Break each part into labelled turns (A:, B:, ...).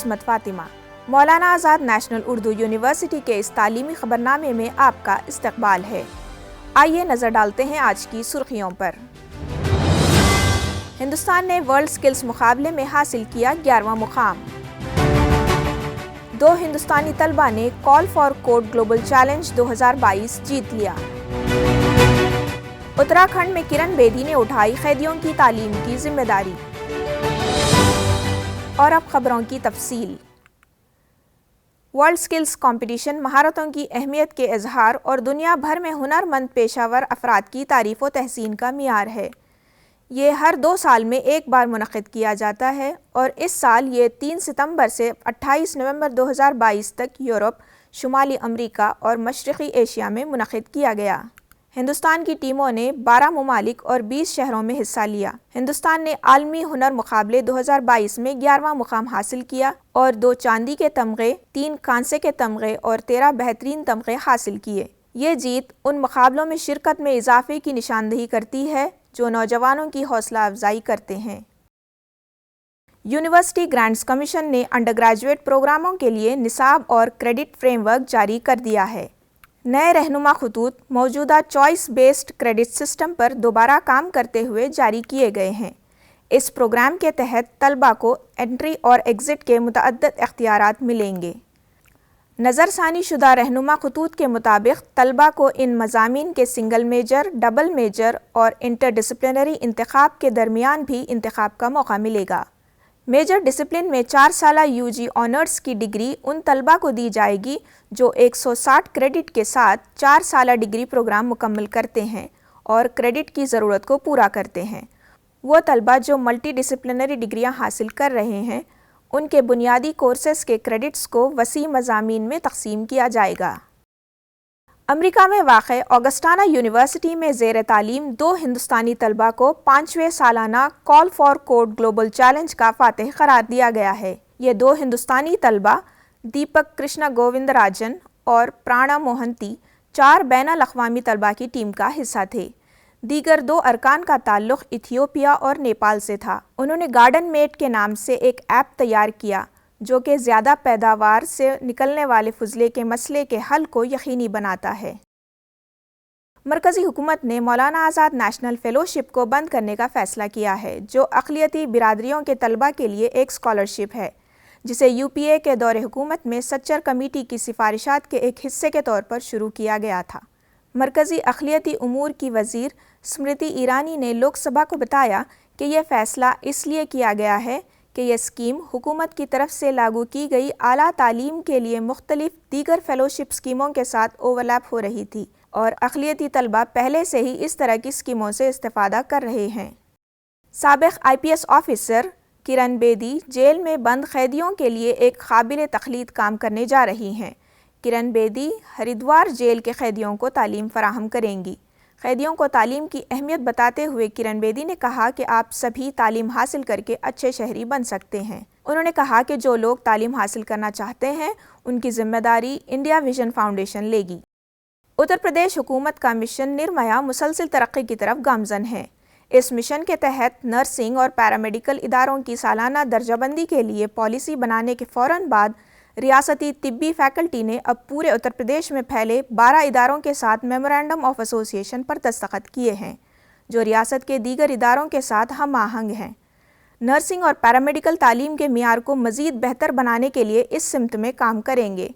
A: عصمت Fatima. Maulana Azad national Urdu university کے اس تعلیمی خبرنامے میں آپ کا استقبال ہے۔ آئیے نظر ڈالتے ہیں آج کی سرخیوں پر۔ ہندوستان نے ورلڈ سکلز مقابلے میں حاصل کیا 11واں مقام۔ 2 ہندوستانی طلبہ نے call for code global challenge 2022 جیت لیا۔ اتراکھنڈ میں کرن بیدی نے اٹھائی قیدیوں کی تعلیم کی ذمہ داری۔ اور اب خبروں کی تفصیل۔ ورلڈ سکلز کمپٹیشن مہارتوں کی اہمیت کے اظہار اور دنیا بھر میں ہنرمند پیشہ ور افراد کی تعریف و تحسین کا معیار ہے۔ یہ ہر 2 سال میں ایک بار منعقد کیا جاتا ہے اور اس سال یہ 3 ستمبر سے 28 نومبر 2022 تک یورپ، شمالی امریکہ اور مشرقی ایشیا میں منعقد کیا گیا۔ ہندوستان کی ٹیموں نے 12 ممالک اور 20 شہروں میں حصہ لیا۔ ہندوستان نے عالمی ہنر مقابلے 2022 میں 11واں مقام حاصل کیا اور 2 چاندی کے تمغے، 3 کانسے کے تمغے اور 13 بہترین تمغے حاصل کیے۔ یہ جیت ان مقابلوں میں شرکت میں اضافے کی نشاندہی کرتی ہے جو نوجوانوں کی حوصلہ افزائی کرتے ہیں۔ یونیورسٹی گرانٹس کمیشن نے انڈر گریجویٹ پروگراموں کے لیے نصاب اور کریڈٹ فریم ورک جاری کر دیا ہے۔ نئے رہنما خطوط موجودہ چوائس بیسڈ کریڈٹ سسٹم پر دوبارہ کام کرتے ہوئے جاری کیے گئے ہیں۔ اس پروگرام کے تحت طلبہ کو انٹری اور ایگزٹ کے متعدد اختیارات ملیں گے۔ نظر ثانی شدہ رہنما خطوط کے مطابق طلبہ کو ان مضامین کے سنگل میجر، ڈبل میجر اور انٹر ڈسپلنری انتخاب کے درمیان بھی انتخاب کا موقع ملے گا۔ میجر ڈسپلن میں 4 سالہ UG آنرز کی ڈگری ان طلبہ کو دی جائے گی جو 160 کریڈٹ کے ساتھ 4 سالہ ڈگری پروگرام مکمل کرتے ہیں اور کریڈٹ کی ضرورت کو پورا کرتے ہیں۔ وہ طلبہ جو ملٹی ڈسپلنری ڈگریاں حاصل کر رہے ہیں، ان کے بنیادی کورسز کے کریڈٹس کو وسیع مضامین میں تقسیم کیا جائے گا۔ امریکہ میں واقع آگسٹانا یونیورسٹی میں زیر تعلیم 2 ہندوستانی طلبہ کو 5ویں سالانہ call for code global challenge کا فاتح قرار دیا گیا ہے۔ یہ 2 ہندوستانی طلبہ دیپک کرشنا گووند راجن اور پرانا موہنتی 4 بین الاقوامی طلبہ کی ٹیم کا حصہ تھے۔ دیگر 2 ارکان کا تعلق ایتھیوپیا اور نیپال سے تھا۔ انہوں نے گارڈن میٹ کے نام سے ایک ایپ تیار کیا جو کہ زیادہ پیداوار سے نکلنے والے فضلے کے مسئلے کے حل کو یقینی بناتا ہے۔ مرکزی حکومت نے مولانا آزاد نیشنل فیلوشپ کو بند کرنے کا فیصلہ کیا ہے، جو اقلیتی برادریوں کے طلبہ کے لیے ایک اسکالرشپ ہے، جسے UPA کے دور حکومت میں سچر کمیٹی کی سفارشات کے ایک حصے کے طور پر شروع کیا گیا تھا۔ مرکزی اقلیتی امور کی وزیر اسمرتی ایرانی نے لوک سبھا کو بتایا کہ یہ فیصلہ اس لیے کیا گیا ہے کہ یہ اسکیم حکومت کی طرف سے لاگو کی گئی اعلیٰ تعلیم کے لیے مختلف دیگر فیلوشپ اسکیموں کے ساتھ اوورلیپ ہو رہی تھی اور اقلیتی طلبہ پہلے سے ہی اس طرح کی اسکیموں سے استفادہ کر رہے ہیں۔ سابق IPS آفیسر کرن بیدی جیل میں بند قیدیوں کے لیے ایک قابل تقلید کام کرنے جا رہی ہیں۔ کرن بیدی ہریدوار جیل کے قیدیوں کو تعلیم فراہم کریں گی۔ قیدیوں کو تعلیم کی اہمیت بتاتے ہوئے کرن بیدی نے کہا کہ آپ سبھی تعلیم حاصل کر کے اچھے شہری بن سکتے ہیں۔ انہوں نے کہا کہ جو لوگ تعلیم حاصل کرنا چاہتے ہیں ان کی ذمہ داری انڈیا ویژن فاؤنڈیشن لے گی۔ اتر پردیش حکومت کا مشن نرمیا مسلسل ترقی کی طرف گامزن ہے۔ اس مشن کے تحت نرسنگ اور پیرامیڈیکل اداروں کی سالانہ درجہ بندی کے لیے پالیسی بنانے کے فوراً بعد ریاستی طبی فیکلٹی نے اب پورے اتر پردیش میں پھیلے 12 اداروں کے ساتھ میمورنڈم آف ایسوسی ایشن پر دستخط کیے ہیں، جو ریاست کے دیگر اداروں کے ساتھ ہم آہنگ ہیں۔ نرسنگ اور پیرامیڈیکل تعلیم کے معیار کو مزید بہتر بنانے کے لیے اس سمت میں کام کریں گے۔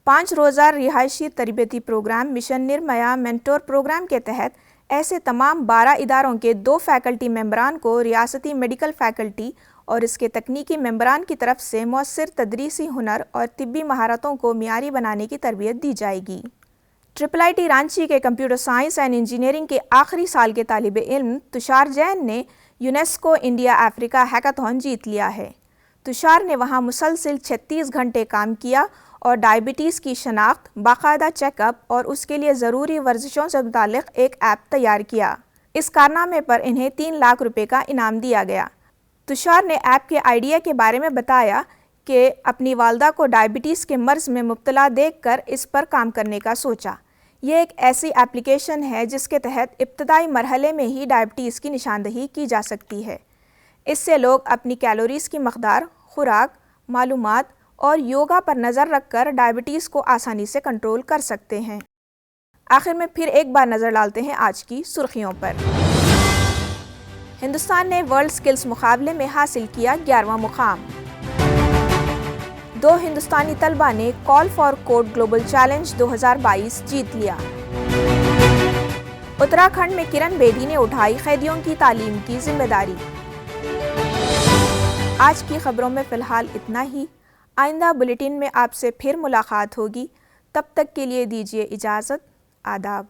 A: 5 روزہ رہائشی تربیتی پروگرام مشن نرمیا مینٹور پروگرام کے تحت ایسے تمام 12 اداروں کے 2 فیکلٹی ممبران کو ریاستی میڈیکل فیکلٹی اور اس کے تکنیکی ممبران کی طرف سے مؤثر تدریسی ہنر اور طبی مہارتوں کو معیاری بنانے کی تربیت دی جائے گی۔ IIT رانچی کے کمپیوٹر سائنس اینڈ انجینئرنگ کے آخری سال کے طالب علم تشار جین نے یونیسکو انڈیا افریقہ ہیکاتھون جیت لیا ہے۔ تشار نے وہاں مسلسل 36 گھنٹے کام کیا اور ڈائبٹیز کی شناخت، باقاعدہ چیک اپ اور اس کے لیے ضروری ورزشوں سے متعلق ایک ایپ تیار کیا۔ اس کارنامے پر انہیں 3 لاکھ روپے کا انعام دیا گیا۔ تشار نے ایپ کے آئیڈیا کے بارے میں بتایا کہ اپنی والدہ کو ڈائبٹیز کے مرض میں مبتلا دیکھ کر اس پر کام کرنے کا سوچا۔ یہ ایک ایسی ایپلیکیشن ہے جس کے تحت ابتدائی مرحلے میں ہی ڈائبٹیز کی نشاندہی کی جا سکتی ہے۔ اس سے لوگ اپنی کیلوریز کی مقدار، خوراک، معلومات اور یوگا پر نظر رکھ کر ڈائبٹیز کو آسانی سے کنٹرول کر سکتے ہیں۔ آخر میں پھر ایک بار نظر ڈالتے ہیں آج کی سرخیوں پر۔ ہندوستان نے ورلڈ سکلز مقابلے میں حاصل کیا 11واں مقام۔ 2 ہندوستانی طلبہ نے call for code global challenge 2022 جیت لیا۔ اتراکھنڈ میں کرن بیدی نے اٹھائی قیدیوں کی تعلیم کی ذمہ داری۔ آج کی خبروں میں فی الحال اتنا ہی۔ آئندہ بلیٹن میں آپ سے پھر ملاقات ہوگی۔ تب تک کے لیے دیجیے اجازت۔ آداب۔